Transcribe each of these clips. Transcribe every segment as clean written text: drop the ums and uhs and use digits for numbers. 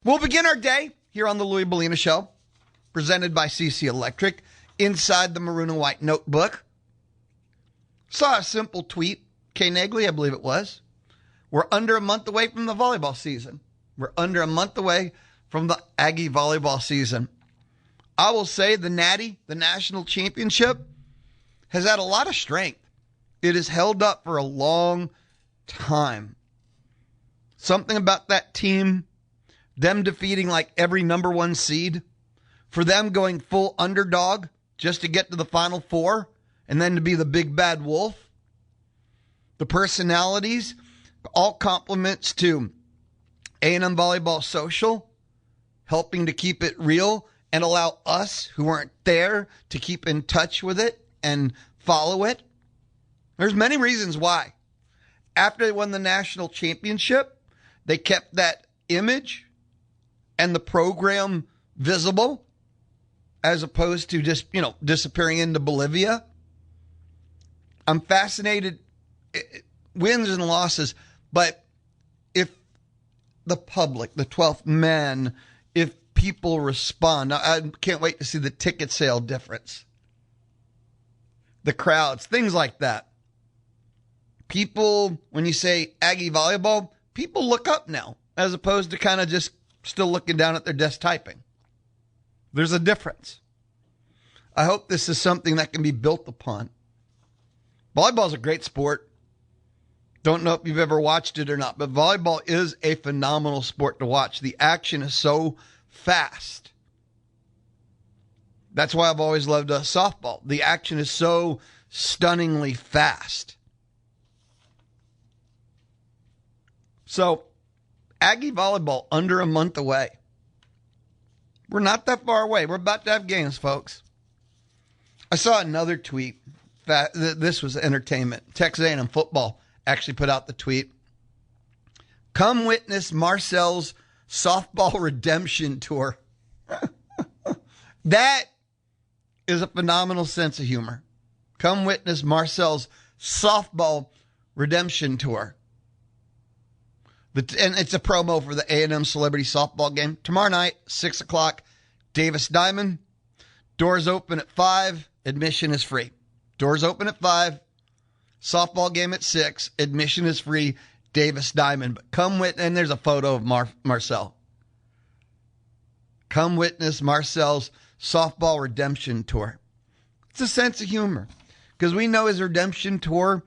We'll begin our day here on the Louis Bellina Show, presented by CC Electric, inside the Maroon and White notebook. Saw a simple tweet, Kay Nagley, I believe it was. We're under a month away from the volleyball season. We're under a month away from the Aggie volleyball season. I will say the Natty, the national championship, has had a lot of strength. It has held up for a long time. Something about that team, them defeating like every number one seed, for them going full underdog just to get to the Final Four and then to be the big bad wolf. The personalities, all compliments to A&M Volleyball Social, helping to keep it real and allow us who weren't there to keep in touch with it and follow it. There's many reasons why. After they won the national championship, they kept that image and the program visible as opposed to just, disappearing into Bolivia. I'm fascinated, wins and losses, but if the public, the 12th man, if people respond, I can't wait to see the ticket sale difference. The crowds, things like that. People, when you say Aggie volleyball, people look up now as opposed to kind of just still looking down at their desk typing. There's a difference. I hope this is something that can be built upon. Volleyball is a great sport. Don't know if you've ever watched it or not, but volleyball is a phenomenal sport to watch. The action is so fast. That's why I've always loved softball. The action is so stunningly fast. So, Aggie volleyball under a month away. We're not that far away. We're about to have games, folks. I saw another tweet. This was entertainment. Texas A&M football actually put out the tweet. Come witness Marcel's softball redemption tour. That is a phenomenal sense of humor. Come witness Marcel's softball redemption tour. And it's a promo for the A&M Celebrity Softball game. Tomorrow night, 6 o'clock, Davis Diamond. Doors open at 5. Admission is free. Doors open at 5. Softball game at 6. Admission is free. Davis Diamond. But come witness, and there's a photo of Marcel. Come witness Marcel's softball redemption tour. It's a sense of humor. Because we know his redemption tour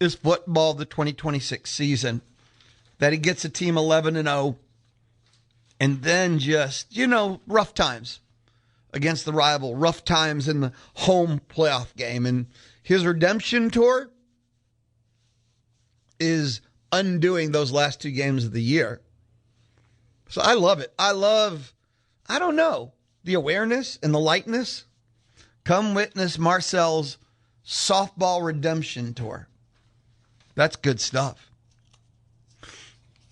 is football the 2026 season. That he gets a team 11-0, and then just, rough times against the rival, rough times in the home playoff game. And his redemption tour is undoing those last 2 games of the year. So I love it. The awareness and the lightness. Come witness Marcel's softball redemption tour. That's good stuff.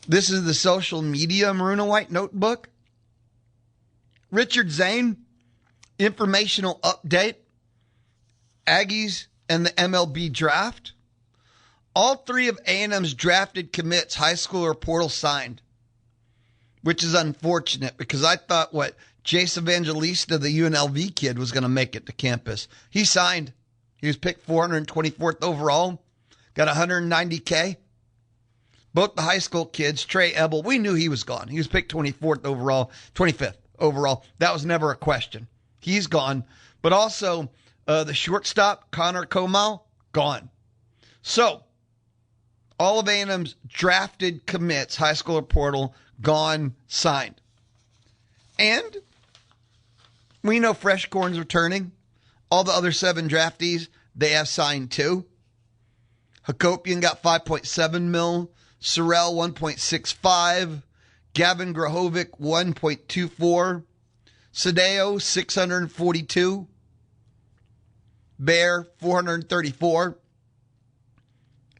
This is the social media Maroon and White notebook. Richard Zane, informational update. Aggies and the MLB draft. All 3 of A&M's drafted commits, high schooler portal signed, which is unfortunate because I thought Jace Evangelista, the UNLV kid, was going to make it to campus. He signed. He was picked 424th overall, got $190K. Both the high school kids, Trey Ebel, we knew he was gone. He was picked 24th overall, 25th overall. That was never a question. He's gone. But also the shortstop, Connor Comal, gone. So all of A&M's drafted commits, high schooler portal, gone, signed. And we know Freshcorn's returning. All the other 7 draftees, they have signed too. Hakopian got $5.7 million. Sorrell, 1.65. Gavin Grahovic, 1.24. Sadeo, 642. Bear, 434.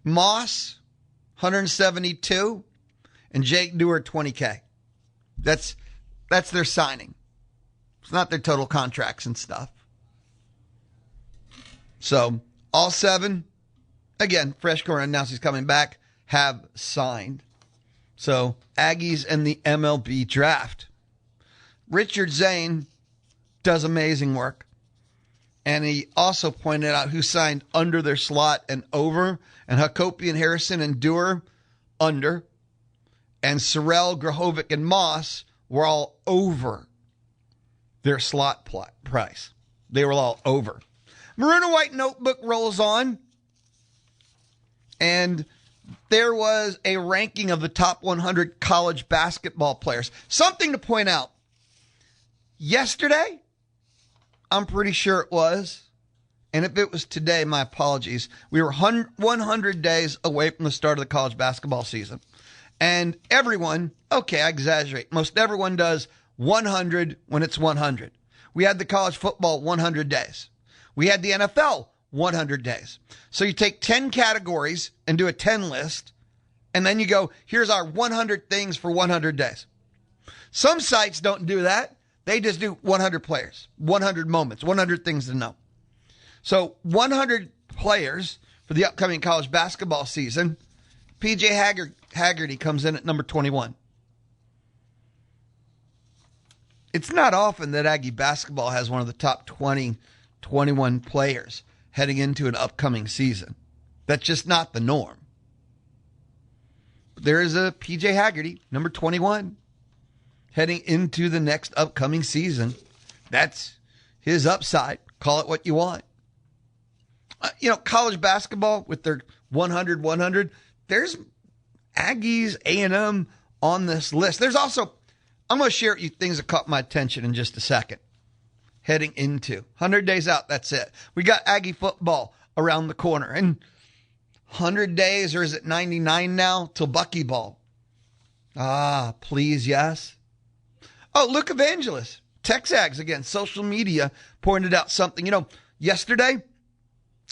Moss, 172. And Jake Dewar, 20K. That's their signing. It's not their total contracts and stuff. So, all 7, again, Freshcorn announced he's coming back, have signed. So, Aggies and the MLB draft. Richard Zane does amazing work. And he also pointed out who signed under their slot and over. And Hakopian, Harrison, and Dewar under. And Sorrell, Grahovic, and Moss were all over their slot price. They were all over. Maroon and White Notebook rolls on. And there was a ranking of the top 100 college basketball players. Something to point out. Yesterday, I'm pretty sure it was, and if it was today, my apologies, we were 100 days away from the start of the college basketball season. And everyone, okay, I exaggerate, most everyone does 100 when it's 100. We had the college football 100 days. We had the NFL 100 days. So you take 10 categories and do a 10 list, and then you go, here's our 100 things for 100 days. Some sites don't do that. They just do 100 players, 100 moments, 100 things to know. So 100 players for the upcoming college basketball season. PJ Haggerty comes in at number 21. It's not often that Aggie basketball has one of the top 20, 21 players heading into an upcoming season. That's just not the norm. There is a PJ Haggerty, number 21. Heading into the next upcoming season. That's his upside. Call it what you want. College basketball with their 100, there's Aggies, A&M on this list. There's also, I'm going to share with you things that caught my attention in just a second. Heading into 100 days out, that's it. We got Aggie football around the corner. And 100 days, or is it 99 now, till Bucky Ball? Please, yes. Oh, Luke Evangelist, Texags again, social media pointed out something. Yesterday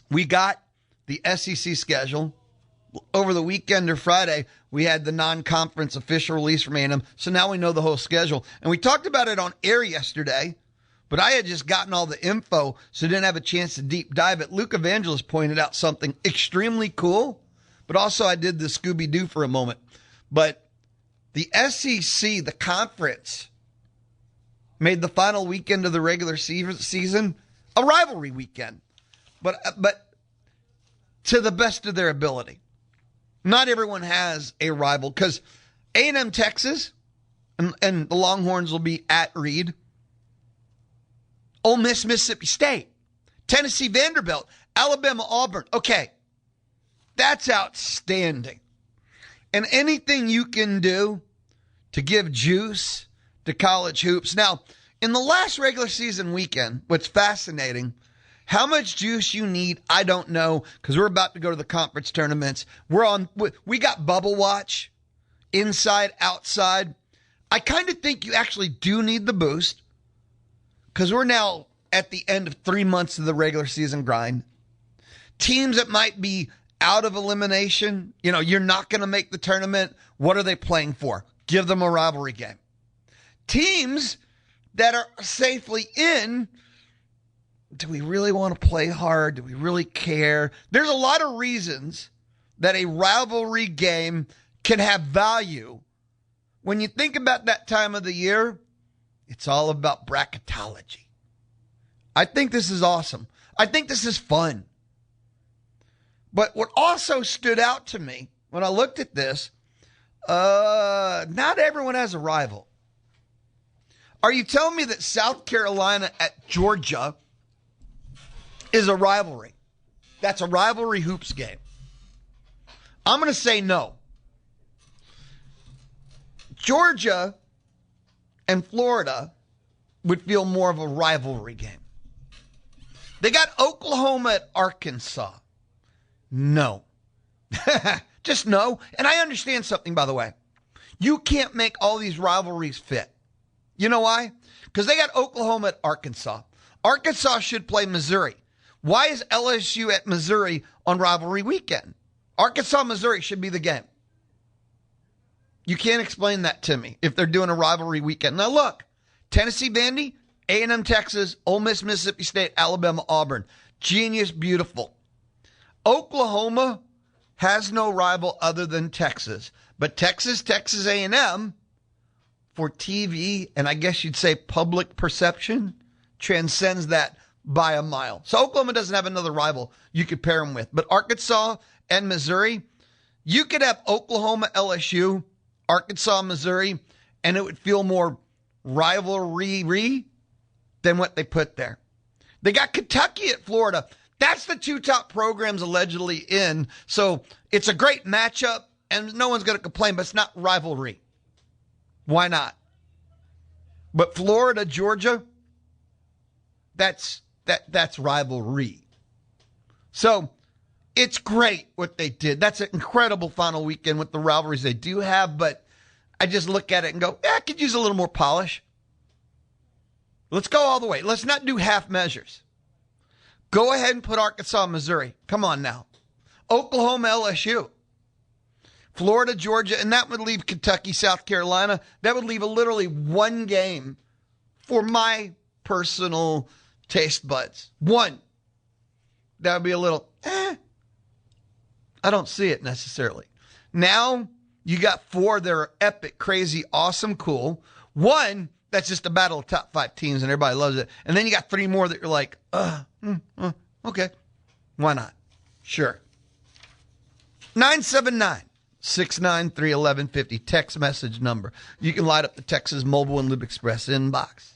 we got the SEC schedule. Over the weekend or Friday, we had the non-conference official release from A&M. So now we know the whole schedule. And we talked about it on air yesterday, but I had just gotten all the info, so didn't have a chance to deep dive it. Luke Evangelist pointed out something extremely cool, but also I did the Scooby-Doo for a moment. But the SEC, the conference, made the final weekend of the regular season a rivalry weekend, but to the best of their ability. Not everyone has a rival because A&M Texas and the Longhorns will be at Reed. Ole Miss Mississippi State, Tennessee Vanderbilt, Alabama Auburn. Okay, that's outstanding. And anything you can do to give juice to college hoops. Now, in the last regular season weekend, what's fascinating, how much juice you need, I don't know, because we're about to go to the conference tournaments. We got Bubble Watch, inside, outside. I kind of think you actually do need the boost, because we're now at the end of 3 months of the regular season grind. Teams that might be out of elimination, you're not going to make the tournament. What are they playing for? Give them a rivalry game. Teams that are safely in, do we really want to play hard? Do we really care? There's a lot of reasons that a rivalry game can have value. When you think about that time of the year, it's all about bracketology. I think this is awesome. I think this is fun. But what also stood out to me when I looked at this, not everyone has a rival. Are you telling me that South Carolina at Georgia is a rivalry? That's a rivalry hoops game. I'm going to say no. Georgia and Florida would feel more of a rivalry game. They got Oklahoma at Arkansas. No. Just no. And I understand something, by the way. You can't make all these rivalries fit. You know why? Because they got Oklahoma at Arkansas. Arkansas should play Missouri. Why is LSU at Missouri on rivalry weekend? Arkansas, Missouri should be the game. You can't explain that to me if they're doing a rivalry weekend. Now look, Tennessee Vandy, A&M Texas, Ole Miss Mississippi State, Alabama Auburn. Genius, beautiful. Oklahoma has no rival other than Texas. But Texas A&M, for TV, and I guess you'd say public perception, transcends that by a mile. So Oklahoma doesn't have another rival you could pair them with. But Arkansas and Missouri, you could have Oklahoma, LSU, Arkansas, Missouri, and it would feel more rivalry than what they put there. They got Kentucky at Florida. That's the two top programs allegedly in. So it's a great matchup, and no one's going to complain, but it's not rivalry. Why not? But Florida, Georgia, that's rivalry. So it's great what they did. That's an incredible final weekend with the rivalries they do have, but I just look at it and go, I could use a little more polish. Let's go all the way. Let's not do half measures. Go ahead and put Arkansas, Missouri. Come on now. Oklahoma, LSU. Florida, Georgia, and that would leave Kentucky, South Carolina. That would leave literally one game for my personal taste buds. One. That would be a little, I don't see it necessarily. Now, you got four that are epic, crazy, awesome, cool. One that's just a battle of top five teams and everybody loves it. And then you got three more that you're like, okay. Why not? Sure. 979-693-1150, text message number. You can light up the Texas Mobile and Lube Express inbox.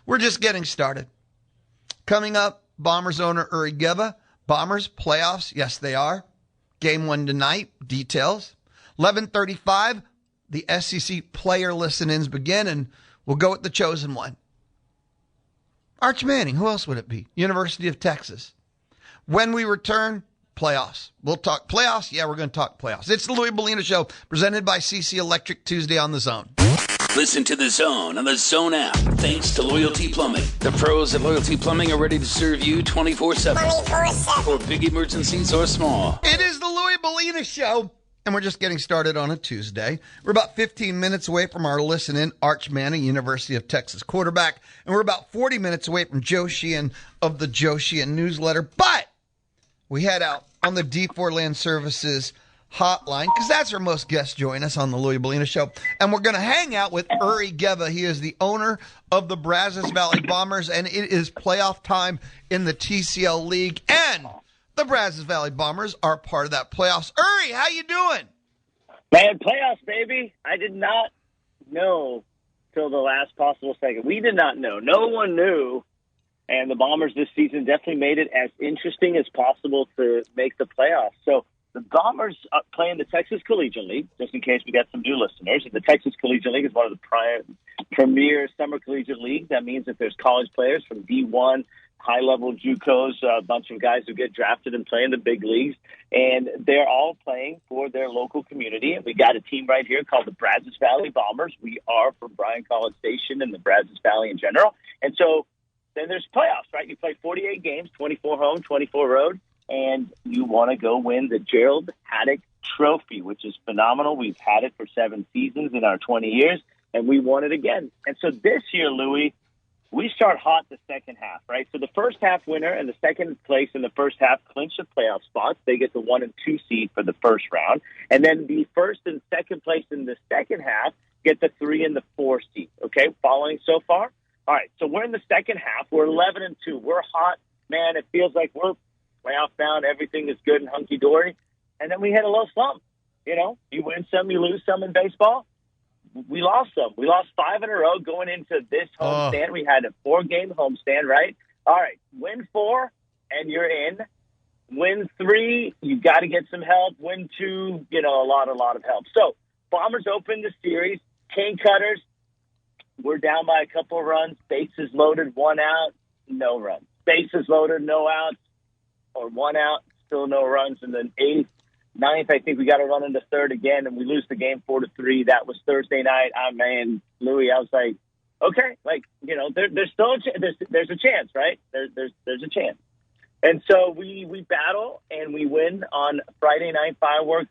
We're just getting started. Coming up, Bombers owner Uri Geva. Bombers, playoffs, yes they are. Game 1 tonight, details. 11:35, the SEC player listen-ins begin, and we'll go with the chosen one. Arch Manning, who else would it be? University of Texas. When we return, playoffs. We'll talk playoffs. Yeah, we're going to talk playoffs. It's the Louis Bellina Show, presented by CC Electric, Tuesday on The Zone. Listen to The Zone on the Zone app, thanks to Loyalty Plumbing. The pros at Loyalty Plumbing are ready to serve you 24/7. 24/7. For big emergencies or small. It is the Louis Bellina Show, and we're just getting started on a Tuesday. We're about 15 minutes away from our listen-in, Arch Manning, University of Texas quarterback, and we're about 40 minutes away from Joe Sheehan of the Joe Sheehan newsletter. But we head out on the D4 Land Services hotline, because that's where most guests join us on the Louis Bellina Show. And we're going to hang out with Uri Geva. He is the owner of the Brazos Valley Bombers, and it is playoff time in the TCL League. And the Brazos Valley Bombers are part of that playoffs. Uri, how you doing? Man, playoffs, baby. I did not know till the last possible second. We did not know. No one knew. And the Bombers this season definitely made it as interesting as possible to make the playoffs. So the Bombers are playing the Texas Collegiate League, just in case we got some new listeners. The Texas Collegiate League is one of the premier summer collegiate leagues. That means that there's college players from D1, high-level JUCOs, a bunch of guys who get drafted and play in the big leagues, and they're all playing for their local community. And we got a team right here called the Brazos Valley Bombers. We are from Bryan College Station and the Brazos Valley in general. And so then there's playoffs, right? You play 48 games, 24 home, 24 road, and you want to go win the Gerald Haddock Trophy, which is phenomenal. We've had it for 7 seasons in our 20 years, and we won it again. And so this year, Louis, we start hot the second half, right? So the first half winner and the second place in the first half clinch the playoff spots. They get the 1 and 2 seed for the first round. And then the first and second place in the second half get the 3 and the 4 seed. Okay, following so far? All right, so we're in the second half. We're 11 and 2. We're hot. Man, it feels like we're playoff bound. Everything is good and hunky-dory. And then we hit a little slump. You know, you win some, you lose some in baseball. We lost some. We lost 5 in a row going into this homestand. We had a 4-game homestand, right? All right, win 4, and you're in. Win 3, you got to get some help. Win 2, a lot of help. So Bombers open the series. Cane cutters. We're down by a couple of runs. Bases loaded, 1 out, no runs. Bases loaded, no outs, or 1 out, still no runs. And then 8th, 9th, I think we got to run into 3rd again, and we lose the game 4-3. That was Thursday night. Louis, I was like, okay, there's still there's a chance, right? There's a chance. And so we battle and we win on Friday night fireworks.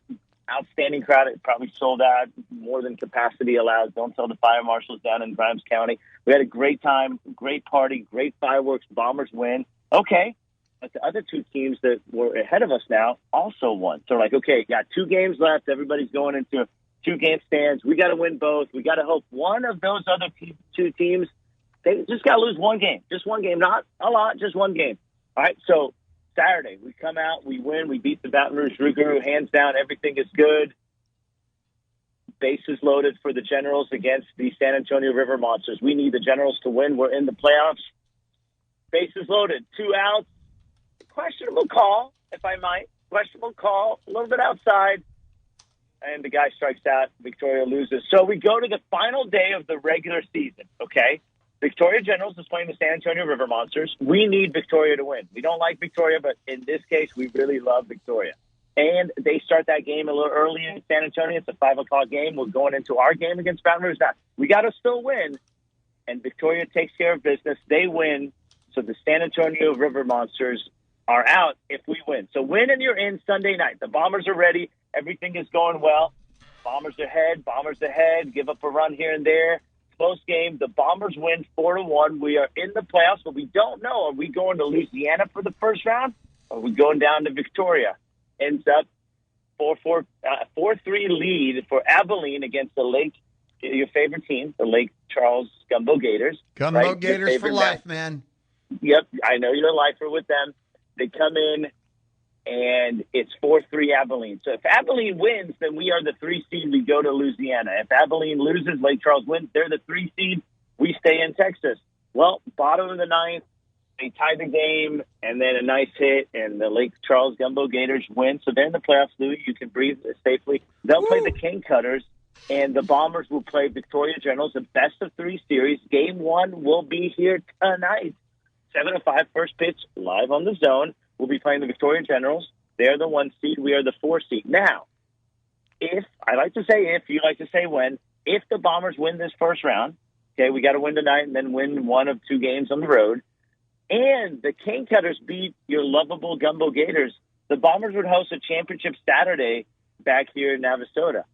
Outstanding crowd. It probably sold out more than capacity allows. Don't tell the fire marshals down in Grimes County. We had a great time, great party, great fireworks. Bombers win. Okay. But the other two teams that were ahead of us now also won. So like, okay, got 2 games left. Everybody's going into 2-game stands. We got to win both. We got to hope one of those other 2 teams, they just got to lose 1 game. Just 1 game. Not a lot, just 1 game. All right, so Saturday, we come out, we win, we beat the Baton Rouge Rougarou, hands down, everything is good. Bases loaded for the Generals against the San Antonio River Monsters. We need the Generals to win. We're in the playoffs. Bases loaded, 2 outs. Questionable call, if I might. Questionable call, a little bit outside. And the guy strikes out. Victoria loses. So we go to the final day of the regular season, okay? Victoria Generals is playing the San Antonio River Monsters. We need Victoria to win. We don't like Victoria, but in this case, we really love Victoria. And they start that game a little early in San Antonio. It's a 5 o'clock game. We're going into our game against Baton Rouge. Now, we got to still win. And Victoria takes care of business. They win. So the San Antonio River Monsters are out if we win. So win and you're in Sunday night. The Bombers are ready. Everything is going well. Bombers ahead. Give up a run here and there. Close game. The Bombers win 4-1. We are in the playoffs, but we don't know. Are we going to Louisiana for the first round? Or are we going down to Victoria? Ends up 4-3 lead for Abilene against the Lake, your favorite team, the Lake Charles Gumbo Gators. Gumbo right? Gators for life, man. Yep, I know you're a lifer with them. They come in, and it's 4-3 Abilene. So if Abilene wins, then we are the 3 seed. We go to Louisiana. If Abilene loses, Lake Charles wins. They're the 3 seed. We stay in Texas. Well, bottom of the 9th, they tie the game, and then a nice hit, and the Lake Charles Gumbo Gators win. So they're in the playoffs, Louis. You can breathe safely. They'll play the King Cutters, and the Bombers will play Victoria Generals, a best-of-3 series. Game 1 will be here tonight. 7:05, first pitch, live on the Zone. We'll be playing the Victoria Generals. They're the 1 seed. We are the 4 seed. Now, if, I like to say if, you like to say when, if the Bombers win this first round, okay, we got to win tonight and then win 1 of 2 games on the road, and the King Cutters beat your lovable Gumbo Gators, the Bombers would host a championship Saturday back here in Navasota.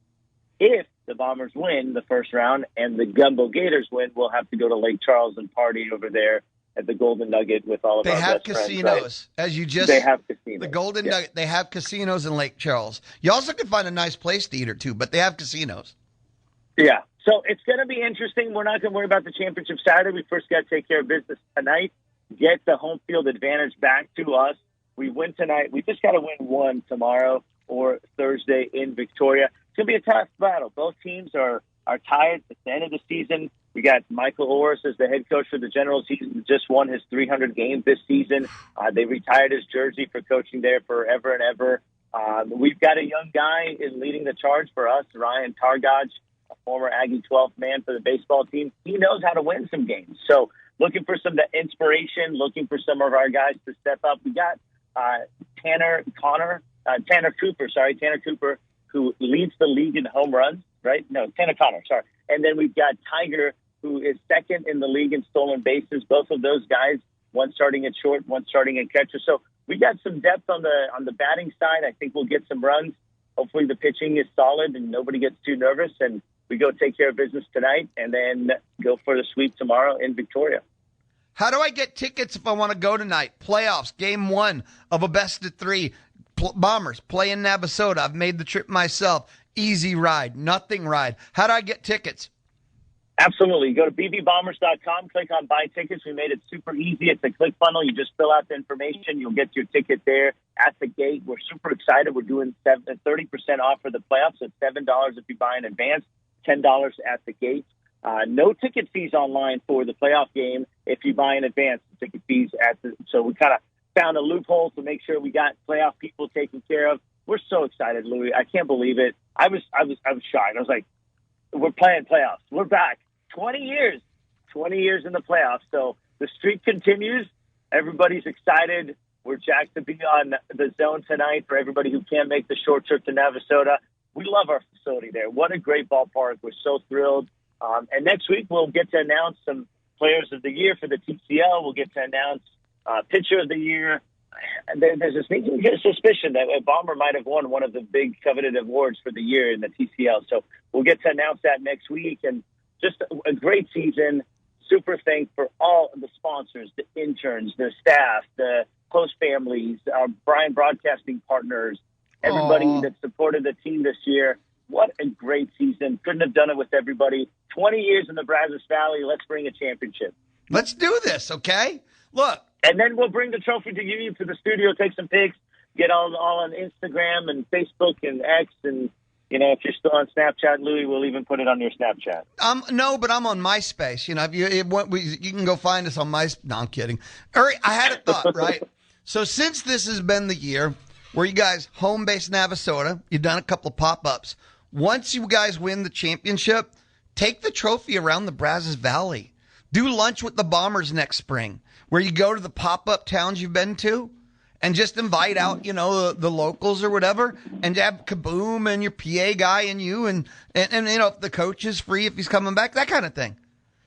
If the Bombers win the first round and the Gumbo Gators win, we'll have to go to Lake Charles and party over there at the Golden Nugget with all of our best friends. They have casinos, right? as you just. They have casinos. The Golden Nugget. They have casinos in Lake Charles. You also can find a nice place to eat or two, but they have casinos. Yeah, so it's going to be interesting. We're not going to worry about the championship Saturday. We first got to take care of business tonight. Get the home field advantage back to us. We win tonight. We just got to win 1 tomorrow or Thursday in Victoria. It's going to be a tough battle. Both teams are tired at the end of the season. We got Michael Orris as the head coach for the Generals. He just won his 300 games this season. They retired his jersey for coaching there forever and ever. We've got a young guy leading the charge for us, Ryan Targaj, a former Aggie 12th man for the baseball team. He knows how to win some games. So looking for some inspiration, looking for some of our guys to step up. We got Tanner Cooper, who leads the league in home runs, right? No, Tanner Connor, sorry. And then we've got Tiger, who is second in the league in stolen bases. Both of those guys, one starting at short, one starting at catcher. So we got some depth on the batting side. I think we'll get some runs. Hopefully the pitching is solid and nobody gets too nervous. And we go take care of business tonight and then go for the sweep tomorrow in Victoria. How do I get tickets if I want to go tonight? Playoffs, game 1 of a best-of-3. Bombers play in Navasota. I've made the trip myself. Easy ride, nothing ride. How do I get tickets? Absolutely. Go to bbbombers.com, click on buy tickets. We made it super easy. It's a click funnel. You just fill out the information. You'll get your ticket there at the gate. We're super excited. We're doing 30% off for the playoffs. It's $7 if you buy in advance, $10 at the gate. No ticket fees online for the playoff game if you buy in advance. The ticket fees so we kind of found a loophole to make sure we got playoff people taken care of. We're so excited, Louis. I can't believe it. I was shocked. I was like, we're playing playoffs. We're back. 20 years in the playoffs. So the streak continues. Everybody's excited. We're jacked to be on the Zone tonight for everybody who can't make the short trip to Navasota. We love our facility there. What a great ballpark. We're so thrilled. And next week we'll get to announce some players of the year for the TCL. We'll get to announce pitcher of the year. There's a sneaking suspicion that a Bomber might have won one of the big coveted awards for the year in the TCL. So we'll get to announce that next week. And just a great season. Super thankful for all of the sponsors, the interns, the staff, the close families, our Brian Broadcasting partners, everybody that supported the team this year. What a great season. Couldn't have done it with everybody. 20 years in the Brazos Valley. Let's bring a championship. Let's do this, okay? Look. And then we'll bring the trophy to you to the studio, take some pics, get all on Instagram and Facebook and X. And, if you're still on Snapchat, Louie, we'll even put it on your Snapchat. No, but I'm on MySpace. If you can go find us on MySpace. No, I'm kidding. I had a thought, right? So since this has been the year where you guys, home base Navasota, you've done a couple of pop-ups. Once you guys win the championship, take the trophy around the Brazos Valley. Do lunch with the Bombers next spring, where you go to the pop-up towns you've been to and just invite out, the locals or whatever, and have Kaboom and your PA guy and you and if the coach is free, if he's coming back, that kind of thing.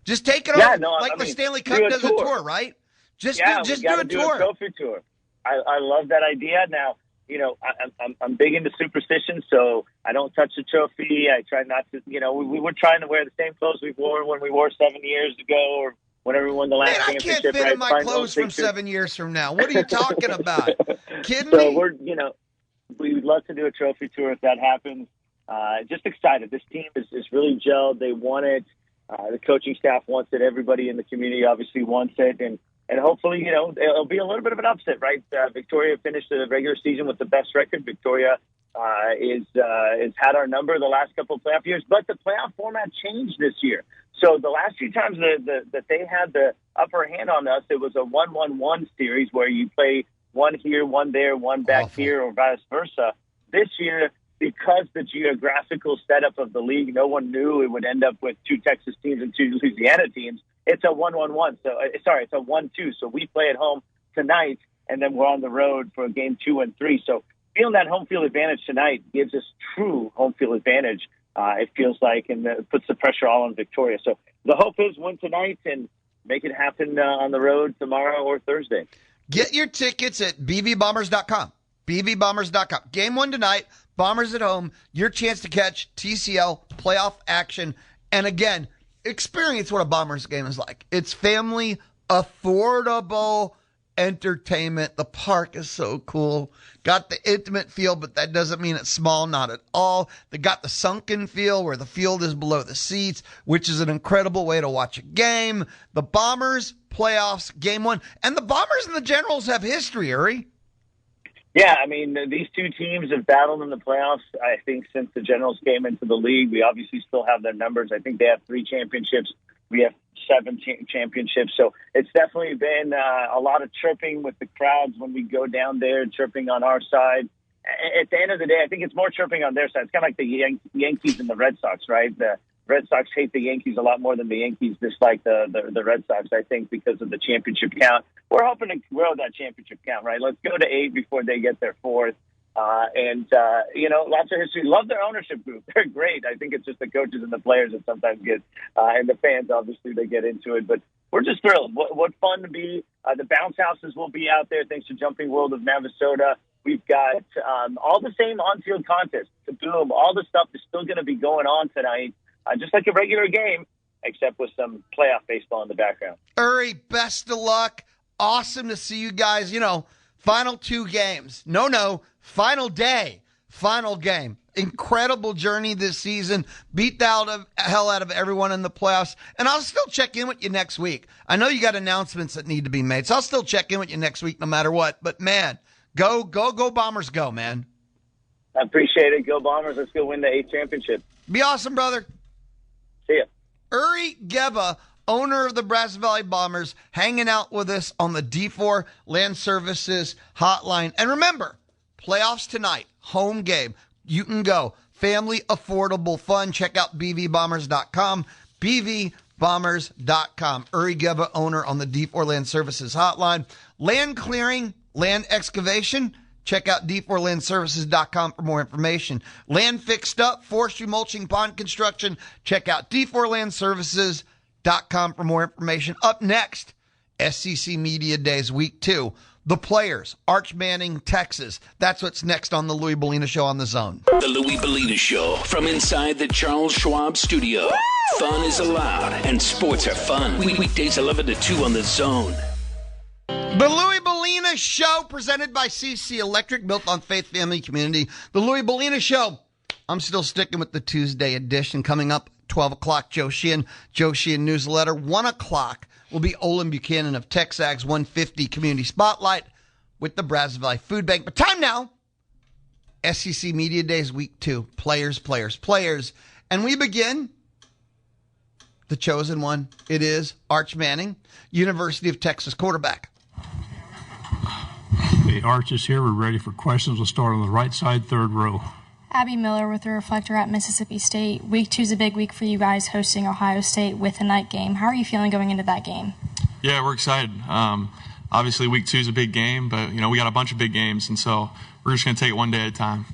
Just take it over. The Stanley Cup does a tour, right? Just do a tour. Do a trophy tour. I love that idea. Now, I'm big into superstition, so I don't touch the trophy. I try not to, we were trying to wear the same clothes we wore when we wore 7 years ago or whenever we won the last championship. I can't fit in my clothes from 7 years from now. What are you talking about? Kidding me? So we would love to do a trophy tour if that happens. Just excited. This team is really gelled. They want it. The coaching staff wants it. Everybody in the community obviously wants it. And hopefully, it'll be a little bit of an upset, right? Victoria finished the regular season with the best record. Victoria is had our number the last couple of playoff years, but the playoff format changed this year. So the last few times that they had the upper hand on us, it was a 1-1-1 series where you play one here, one there, one back here, or vice versa. This year, because the geographical setup of the league, no one knew it would end up with 2 Texas teams and 2 Louisiana teams. It's a 1-1-1. It's a 1-2. So we play at home tonight, and then we're on the road for game 2 and 3. So feeling that home field advantage tonight gives us true home field advantage. It feels like, and it puts the pressure all on Victoria. So the hope is win tonight and make it happen on the road tomorrow or Thursday. Get your tickets at bvbombers.com. bvbombers.com. Game 1 tonight. Bombers at home. Your chance to catch TCL playoff action. And again, experience what a Bombers game is like. It's family, affordable entertainment. The park is so cool. Got the intimate feel, but that doesn't mean it's small, not at all. They got the sunken feel where the field is below the seats, which is an incredible way to watch a game. The Bombers, playoffs, game 1. And the Bombers and the Generals have history, Uri. Yeah, I mean, these 2 teams have battled in the playoffs, I think, since the Generals came into the league. We obviously still have their numbers. I think they have 3 championships. We have 7 championships. So it's definitely been a lot of chirping with the crowds when we go down there, chirping on our side. At the end of the day, I think it's more chirping on their side. It's kind of like the Yankees and the Red Sox, right? The Red Sox hate the Yankees a lot more than the Yankees dislike the Red Sox, I think, because of the championship count. We're hoping to grow that championship count, right? Let's go to 8 before they get their 4th. Lots of history. Love their ownership group. They're great. I think it's just the coaches and the players that sometimes get, and the fans, obviously, they get into it. But we're just thrilled. What fun to be. The bounce houses will be out there thanks to Jumping World of Navasota. We've got all the same on-field contests. Boom. All the stuff is still going to be going on tonight, just like a regular game, except with some playoff baseball in the background. Uri, best of luck. Awesome to see you guys. Final 2 games. Final day. Final game. Incredible journey this season. Beat the hell out of everyone in the playoffs. And I'll still check in with you next week. I know you got announcements that need to be made, so I'll still check in with you next week no matter what. But, man, go Bombers, go, man. I appreciate it. Go Bombers. Let's go win the 8th championship. Be awesome, brother. See ya. Uri Geba, owner of the Brazos Valley Bombers, hanging out with us on the D4 Land Services hotline. And remember, playoffs tonight, home game. You can go. Family, affordable, fun. Check out bvbombers.com. bvbombers.com. Uri Geba, owner on the D4 Land Services hotline. Land clearing, land excavation. Check out d4landservices.com for more information. Land fixed up, forestry, mulching, pond construction. Check out d4landservices.com for more information. Up next, SEC Media Days Week 2. The Players, Arch Manning, Texas. That's what's next on the Louie Bellina Show on The Zone. The Louie Bellina Show from inside the Charles Schwab studio. Woo! Fun is allowed and sports are fun. Weekdays 11 to 2 on The Zone. The Louie Bellina Bellina Show, presented by CC Electric, built on faith, family, community. The Louis Bellina Show. I'm still sticking with the Tuesday edition. Coming up, 12 o'clock, Joe Sheehan newsletter. 1 o'clock will be Olin Buchanan of Texags 150 Community Spotlight with the Brazos Valley Food Bank. But time now, SEC Media Days Week 2. Players, players, players. And we begin, the chosen one. It is Arch Manning, University of Texas quarterback. Okay, Arch is here. We're ready for questions. We'll start on the right side, third row. Abby Miller with the Reflector at Mississippi State. Week 2 is a big week for you guys, hosting Ohio State with a night game. How are you feeling going into that game? Yeah, we're excited. Obviously, week 2 is a big game, but, we got a bunch of big games, and so we're just going to take it one day at a time.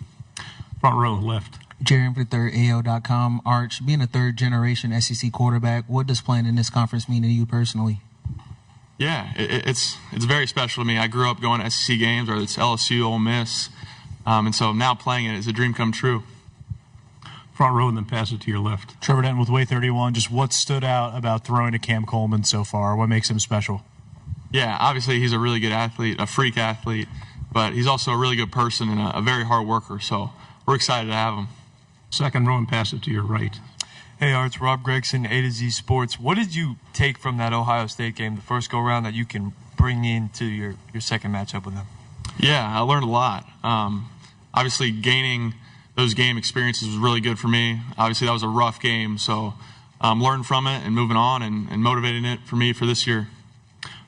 Front row, left. Jerry with AO.com. Arch, being a third-generation SEC quarterback, what does playing in this conference mean to you personally? Yeah, it's very special to me. I grew up going to SEC games, whether it's LSU, Ole Miss, and so now playing it is a dream come true. Front row, and then pass it to your left. Trevor Denton with Way 31. Just what stood out about throwing to Cam Coleman so far? What makes him special? Yeah, obviously he's a really good athlete, a freak athlete, but he's also a really good person and a very hard worker, so we're excited to have him. Second row, and pass it to your right. Hey, Arch, Rob Gregson, A to Z Sports. What did you take from that Ohio State game, the first go-around, that you can bring into your second matchup with them? Yeah, I learned a lot. Obviously, gaining those game experiences was really good for me. Obviously, that was a rough game, so learning from it and moving on and motivating it for me for this year.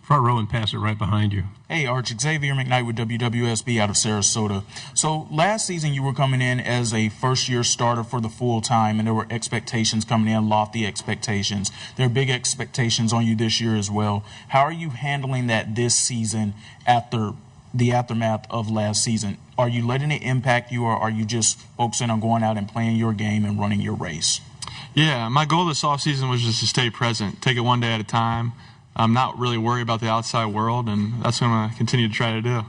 Front row, and pass it right behind you. Hey, Arch, Xavier McKnight with WWSB out of Sarasota. So last season you were coming in as a first-year starter for the full time, and there were expectations coming in, lofty expectations. There are big expectations on you this year as well. How are you handling that this season after the aftermath of last season? Are you letting it impact you, or are you just focusing on going out and playing your game and running your race? Yeah, my goal this offseason was just to stay present, take it one day at a time. I'm not really worried about the outside world, and that's what I'm going to continue to try to do.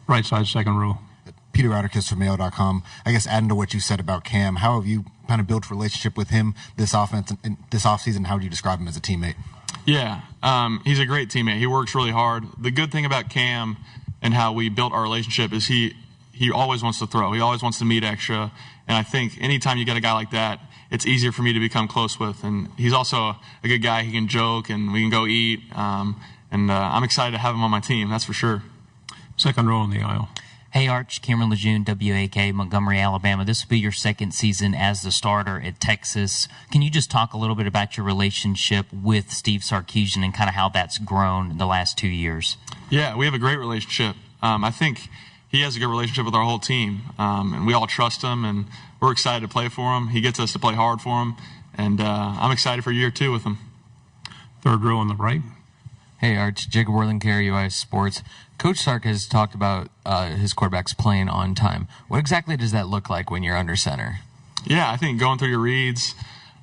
Right side, second row. Peter Atticus from Mayo.com. I guess adding to what you said about Cam, how have you kind of built a relationship with him this offseason? How would you describe him as a teammate? Yeah, he's a great teammate. He works really hard. The good thing about Cam and how we built our relationship is he always wants to throw. He always wants to meet extra, and I think anytime you get a guy like that, it's easier for me to become close with. And he's also a good guy. He can joke, and we can go eat. And I'm excited to have him on my team, that's for sure. Second row in the aisle. Hey, Arch, Cameron Lejeune, WAK, Montgomery, Alabama. This will be your second season as the starter at Texas. Can you just talk a little bit about your relationship with Steve Sarkisian and kind of how that's grown in the last 2 years? Yeah, we have a great relationship. I think he has a good relationship with our whole team, and we all trust him, and we're excited to play for him. He gets us to play hard for him, and I'm excited for year 2 with him. Third row on the right. Hey, Arch, Jacob Worthing, KRUI Sports. Coach Sark has talked about his quarterbacks playing on time. What exactly does that look like when you're under center? Yeah, I think going through your reads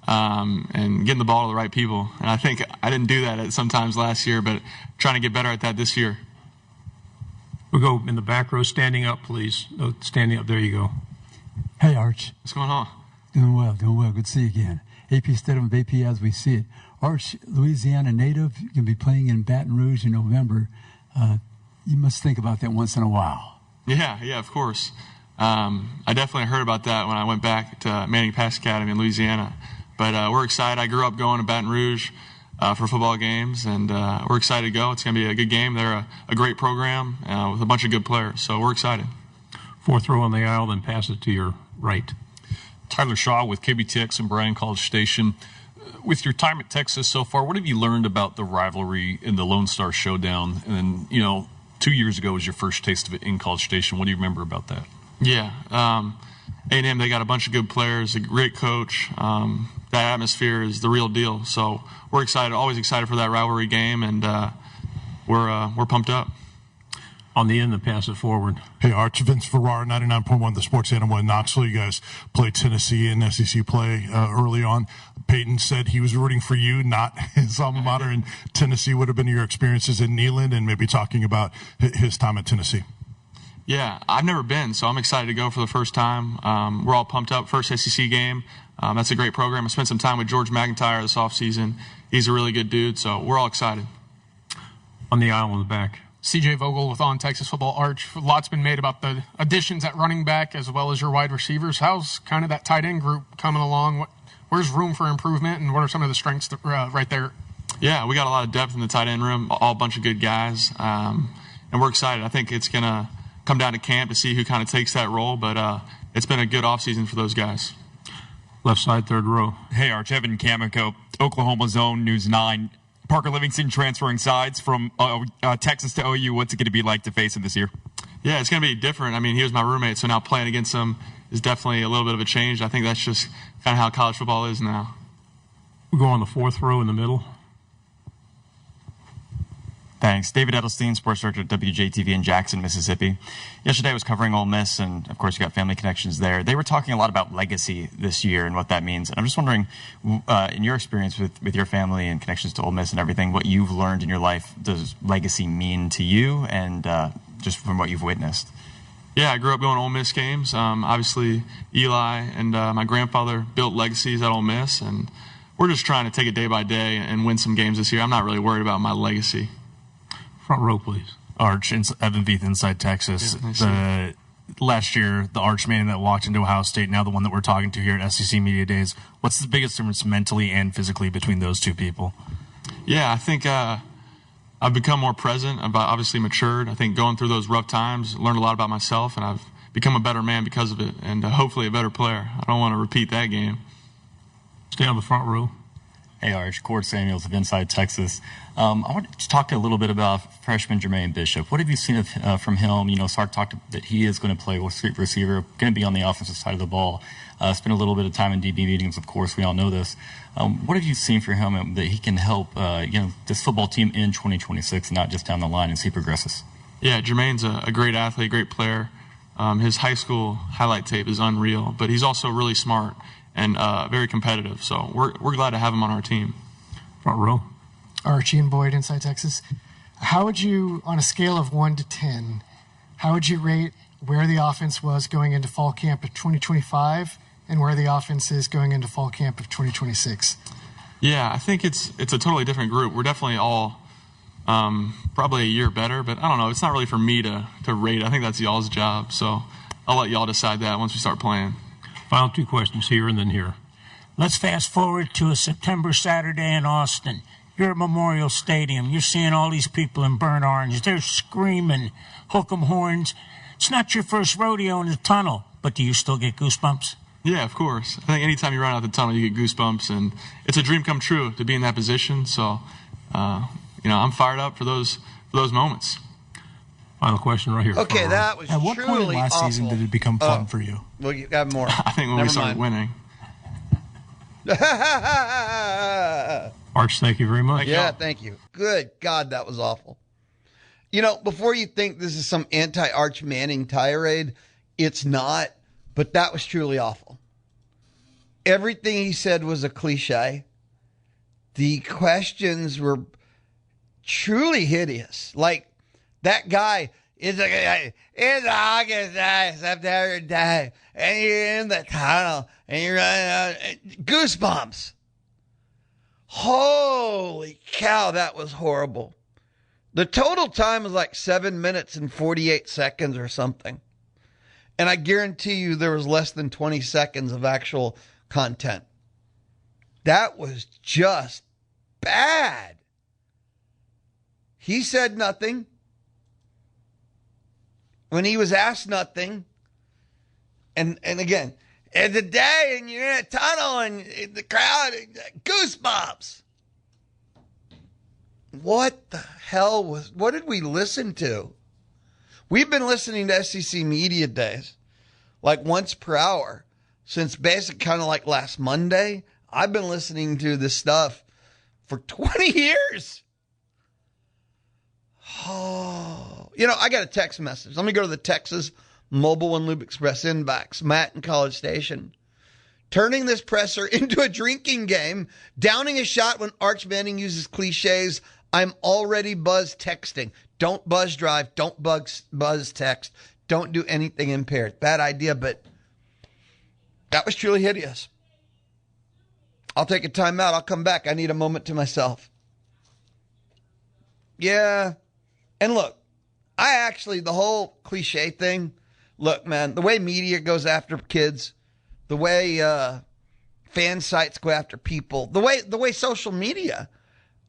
and getting the ball to the right people. And I think I didn't do that sometimes last year, but trying to get better at that this year. We'll go in the back row. Standing up, please. No, standing up. There you go. Hey, Arch. What's going on? Doing well. Good to see you again. AP Stedham of AP as we see it. Arch, Louisiana native, you can be playing in Baton Rouge in November. You must think about that once in a while. Yeah, of course. I definitely heard about that when I went back to Manning Pass Academy in Louisiana. But we're excited. I grew up going to Baton Rouge for football games, and we're excited to go. It's going to be a good game. They're a great program with a bunch of good players, so we're excited. Fourth row on the aisle, then pass it to your right. Tyler Shaw with KBTX and Bryan College Station. With your time at Texas so far, what have you learned about the rivalry in the Lone Star Showdown? And then, 2 years ago was your first taste of it in College Station. What do you remember about that? Yeah, A&M, they got a bunch of good players, a great coach. That atmosphere is the real deal. So we're excited, always excited for that rivalry game, and we're pumped up. On the end, then pass it forward. Hey, Arch, Vince Ferrara, 99.1, the Sports Animal in Knoxville. You guys played Tennessee in SEC play early on. Peyton said he was rooting for you, not his alma mater in Tennessee. What have been your experiences in Neyland, and maybe talking about his time at Tennessee? Yeah, I've never been, so I'm excited to go for the first time. We're all pumped up. First SEC game. That's a great program. I spent some time with George McIntyre this offseason. He's a really good dude, so we're all excited. On the aisle in the back. CJ Vogel with On Texas Football. Arch, a lot's been made about the additions at running back as well as your wide receivers. How's kind of that tight end group coming along? Where's room for improvement, and what are some of the strengths right there? Yeah, we got a lot of depth in the tight end room, all a bunch of good guys, and we're excited. I think it's going to come down to camp to see who kind of takes that role, but it's been a good offseason for those guys. Left side, third row. Hey, Arch, Evan Kamiko, Oklahoma Zone, News 9. Parker Livingston transferring sides from Texas to OU. What's it going to be like to face him this year? Yeah, it's going to be different. I mean, he was my roommate, so now playing against him is definitely a little bit of a change. I think that's just kind of how college football is now. We go on the fourth row in the middle. Thanks. David Edelstein, sports director at WJTV in Jackson, Mississippi. Yesterday I was covering Ole Miss, and of course you got family connections there. They were talking a lot about legacy this year and what that means. And I'm just wondering, in your experience with your family and connections to Ole Miss and everything, what you've learned in your life, does legacy mean to you, and just from what you've witnessed? Yeah, I grew up going to Ole Miss games. Obviously, Eli and my grandfather built legacies at Ole Miss, and we're just trying to take it day by day and win some games this year. I'm not really worried about my legacy. Front row, please. Arch, Evan Veith, Inside Texas. Yeah, last year, the Arch man that walked into Ohio State, now the one that we're talking to here at SEC Media Days. What's the biggest difference mentally and physically between those two people? Yeah, I think I've become more present. I've obviously matured. I think going through those rough times, learned a lot about myself, and I've become a better man because of it, and hopefully a better player. I don't want to repeat that game. Stay on the front row. Hey, Arch. Cord Samuels of Inside Texas. I want to talk a little bit about freshman Jermaine Bishop. What have you seen from him? You know, Sark talked that he is going to play with receiver, going to be on the offensive side of the ball. Spent a little bit of time in DB meetings, of course. We all know this. What have you seen for him that he can help, this football team in 2026, not just down the line as he progresses? Yeah, Jermaine's a great athlete, great player. His high school highlight tape is unreal, but he's also really smart and very competitive. So we're glad to have him on our team. Front row. Archie and Boyd, Inside Texas. How would you, on a scale of 1 to 10, how would you rate where the offense was going into fall camp of 2025 and where the offense is going into fall camp of 2026? Yeah, I think it's a totally different group. We're definitely all probably a year better, but I don't know. It's not really for me to rate. I think that's y'all's job. So I'll let y'all decide that once we start playing. Final two questions here and then here. Let's fast forward to a September Saturday in Austin. You're at Memorial Stadium. You're seeing all these people in burnt orange. They're screaming, hook 'em horns. It's not your first rodeo in the tunnel, but do you still get goosebumps? Yeah, of course. I think anytime you run out the tunnel, you get goosebumps, and it's a dream come true to be in that position. So, I'm fired up for those moments. Final question right here. Okay, that was At what truly point in last awful. season did it become fun for you? Well, you got more. I think when we started winning. Arch, thank you very much. Thank you. Good God, that was awful. Before you think this is some anti-Arch Manning tirade, it's not, but that was truly awful. Everything he said was a cliche. The questions were truly hideous. Like, that guy is it's August day, September day, and you're in the tunnel, and you're running out. Goosebumps. Holy cow, that was horrible. The total time was like 7 minutes and 48 seconds or something. And I guarantee you there was less than 20 seconds of actual content. That was just bad. He said nothing. When he was asked nothing. And again, and the day, and you're in a tunnel, and the crowd, goosebumps. What the hell what did we listen to? We've been listening to SEC Media Days like once per hour since basically kind of like last Monday. I've been listening to this stuff for 20 years. Oh, I got a text message. Let me go to the Texas Mobile and Lube Express inbox. Matt in College Station. Turning this presser into a drinking game, downing a shot when Arch Manning uses cliches. I'm already buzz texting. Don't buzz drive. Don't buzz text. Don't do anything impaired. Bad idea, but that was truly hideous. I'll take a timeout. I'll come back. I need a moment to myself. Yeah. And look, the whole cliche thing, look, man, the way media goes after kids, the way fan sites go after people, the way social media,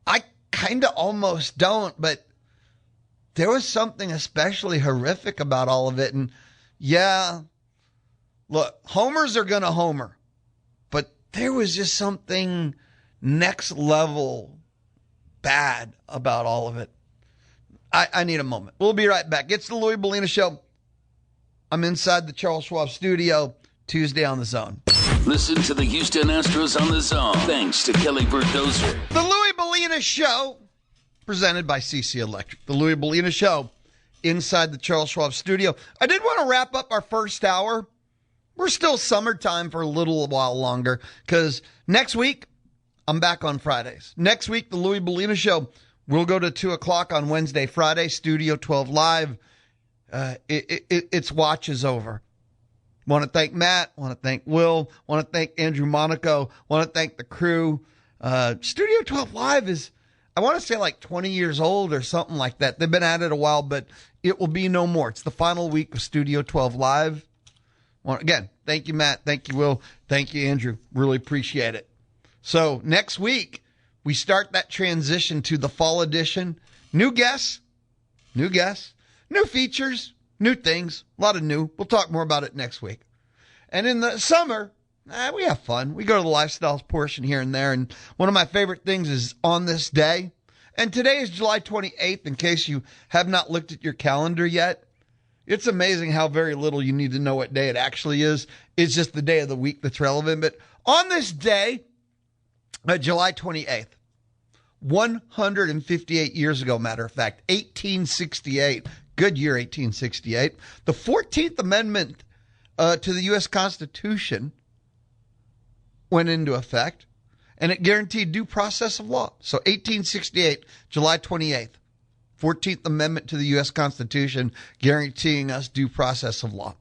I kind of almost don't, but there was something especially horrific about all of it. And yeah, look, homers are going to homer, but there was just something next level bad about all of it. I need a moment. We'll be right back. It's the Louis Bellina Show. I'm inside the Charles Schwab studio, Tuesday on the Zone. Listen to the Houston Astros on the Zone, thanks to Kelly Berdozer. The Louis Bellina Show, presented by CC Electric. The Louis Bellina Show, inside the Charles Schwab studio. I did want to wrap up our first hour. We're still summertime for a little while longer, because next week, I'm back on Fridays. Next week, the Louis Bellina Show, we'll go to 2 o'clock on Wednesday, Friday, Studio 12 Live. Its watch is over. Want to thank Matt. Want to thank Will. Want to thank Andrew Monaco. Want to thank the crew. Studio 12 Live is, I want to say, like 20 years old or something like that. They've been at it a while, but it will be no more. It's the final week of Studio 12 Live. Again, thank you, Matt. Thank you, Will. Thank you, Andrew. Really appreciate it. So next week, we start that transition to the fall edition. New guests, new features, new things, a lot of new. We'll talk more about it next week. And in the summer, we have fun. We go to the lifestyles portion here and there. And one of my favorite things is On This Day. And today is July 28th, in case you have not looked at your calendar yet. It's amazing how very little you need to know what day it actually is. It's just the day of the week that's relevant. But on this day, July 28th, 158 years ago, matter of fact, 1868, good year 1868, the 14th Amendment to the U.S. Constitution went into effect, and it guaranteed due process of law. So 1868, July 28th, 14th Amendment to the U.S. Constitution guaranteeing us due process of law.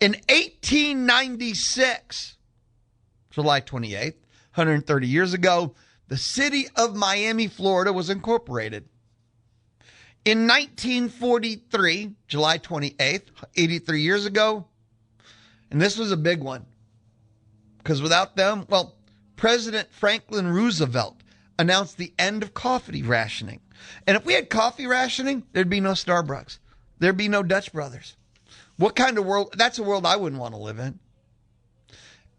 In 1896, July 28th, 130 years ago, the city of Miami, Florida was incorporated. In 1943, July 28th, 83 years ago, and this was a big one, because without them, well, President Franklin Roosevelt announced the end of coffee rationing. And if we had coffee rationing, there'd be no Starbucks. There'd be no Dutch Brothers. What kind of world? That's a world I wouldn't want to live in.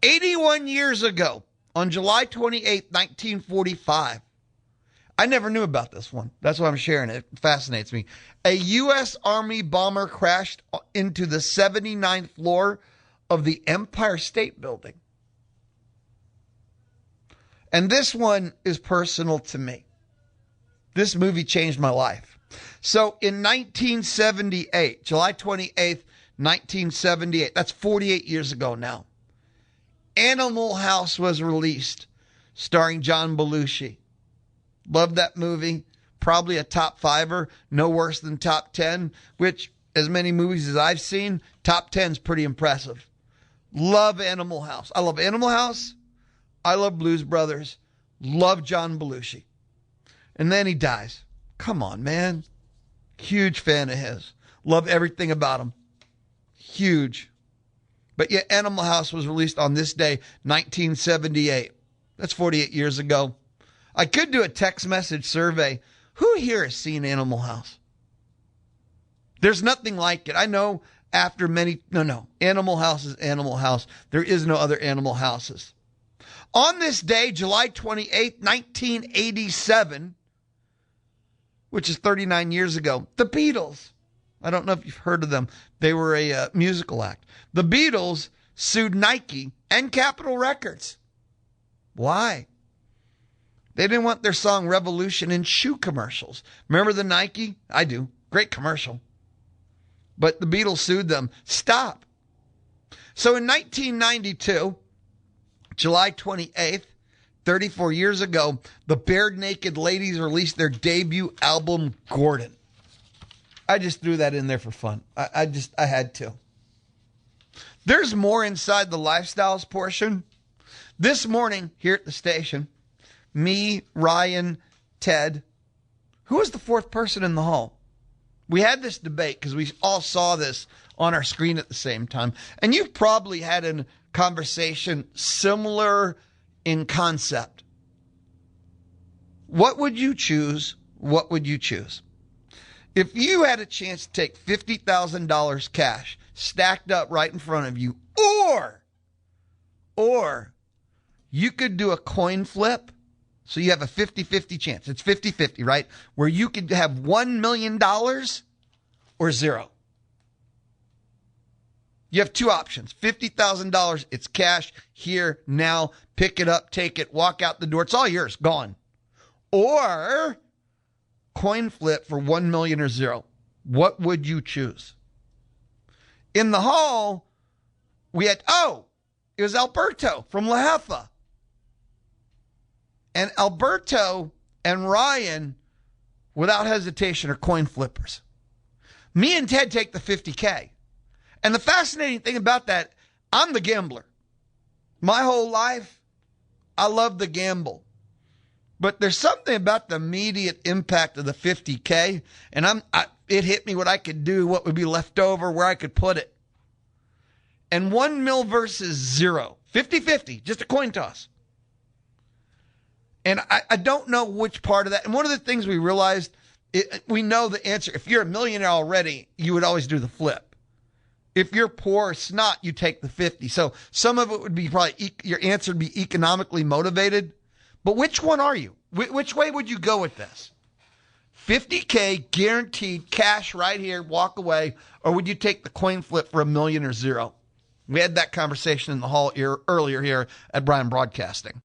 81 years ago, on July 28, 1945, I never knew about this one. That's why I'm sharing it. It fascinates me. A U.S. Army bomber crashed into the 79th floor of the Empire State Building. And this one is personal to me. This movie changed my life. So in 1978, July 28th, 1978, that's 48 years ago now, Animal House was released, starring John Belushi. Love that movie. Probably a top fiver, no worse than top 10, which, as many movies as I've seen, top 10 is pretty impressive. Love Animal House. I love Animal House. I love Blues Brothers. Love John Belushi. And then he dies. Come on, man. Huge fan of his. Love everything about him. Huge. But yet Animal House was released on this day, 1978. That's 48 years ago. I could do a text message survey. Who here has seen Animal House? There's nothing like it. I know after many, no. Animal House is Animal House. There is no other Animal Houses. On this day, July 28, 1987, which is 39 years ago, the Beatles. I don't know if you've heard of them. They were a musical act. The Beatles sued Nike and Capitol Records. Why? They didn't want their song Revolution in shoe commercials. Remember the Nike? I do. Great commercial. But the Beatles sued them. Stop. So in 1992, July 28th, 34 years ago, the Bared Naked Ladies released their debut album, Gordon. I just threw that in there for fun. I had to. There's more inside the lifestyles portion. This morning here at the station, me, Ryan, Ted, who was the fourth person in the hall? We had this debate because we all saw this on our screen at the same time. And you've probably had a conversation similar in concept. What would you choose? What would you choose? If you had a chance to take $50,000 cash stacked up right in front of you, or you could do a coin flip, so you have a 50-50 chance. It's 50-50, right? Where you could have $1 million or zero. You have two options. $50,000, it's cash, here, now, pick it up, take it, walk out the door. It's all yours, gone. Or coin flip for $1 million or zero. What would you choose? In the hall, we had, it was Alberto from La Jefa. And Alberto and Ryan, without hesitation, are coin flippers. Me and Ted take the 50K. And the fascinating thing about that, I'm the gambler. My whole life, I love the gamble. But there's something about the immediate impact of the 50K, and it hit me what I could do, what would be left over, where I could put it. And 1 mil versus zero. 50-50, just a coin toss. And I don't know which part of that. And one of the things we realized, we know the answer. If you're a millionaire already, you would always do the flip. If you're poor or snot, you take the 50. So some of it would be probably, your answer would be economically motivated. But which one are you? Which way would you go with this? 50K guaranteed cash right here, walk away, or would you take the coin flip for $1 million or zero? We had that conversation in the hall earlier here at Brian Broadcasting.